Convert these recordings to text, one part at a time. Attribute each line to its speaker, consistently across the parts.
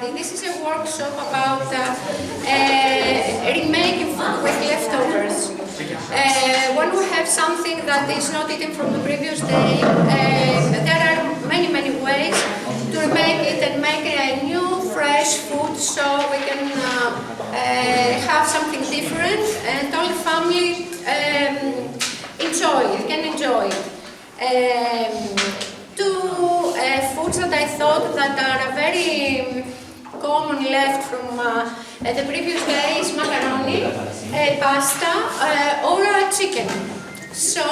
Speaker 1: this is a workshop about remaking food with leftovers. When we have something that is not eaten from the previous day, there are many ways to remake it and make a new, fresh food so we can have something different and all the family can enjoy it. Two foods that I thought that are very common left from the previous day is macaroni, pasta or chicken. So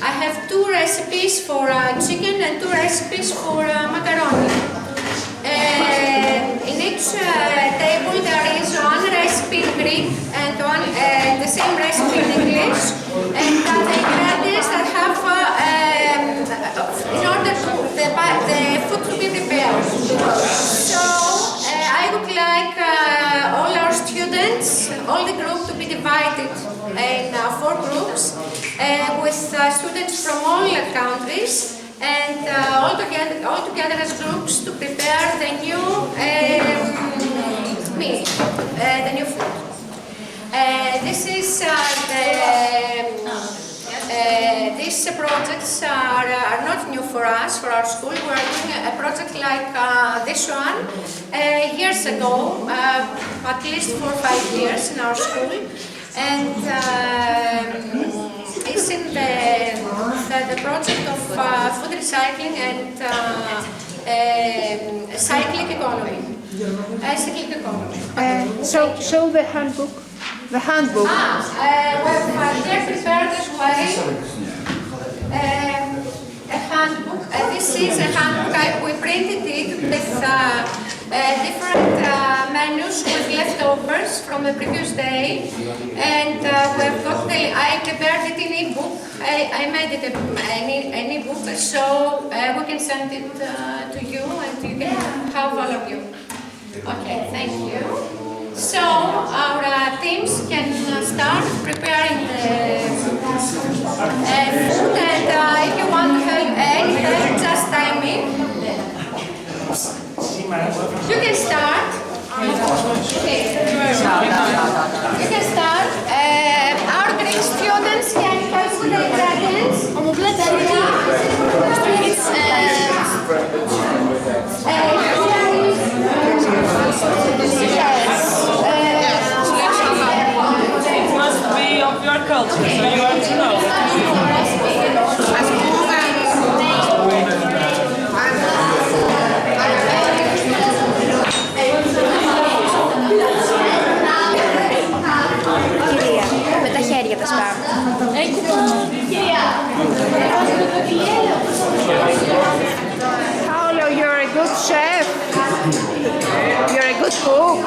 Speaker 1: I have two recipes for chicken and two recipes for macaroni. In each table there is one recipe in Greek and the same recipe in English, and the ingredients that have in order to the food to be prepared. So I would like all our students, all the group to be divided in 4 groups with students from all countries, and all together as groups to prepare the new meal, the new food. These projects are not new for us, for our school. We are doing a project like this one years ago, at least 4 or 5 years in our school, and it's in the project of food recycling and cyclic economy.
Speaker 2: Show the handbook. The handbook.
Speaker 1: We have prepared as well a handbook. This is a handbook. We printed it with different menus with leftovers from the previous day, and we have got I prepared it in e-book. I made it an e-book, so we can send it to you, and you can have all of you. Okay, thank you. So our teams can start preparing the food, and if you want to have anything, just tell me. You can start. Okay. You can start. Our Greek students can help with the ingredients.
Speaker 3: It must be of your culture, so you have to know.
Speaker 2: Με τα χέρια τα σπάμε. Paolo, you're a good chef. You're a good cook.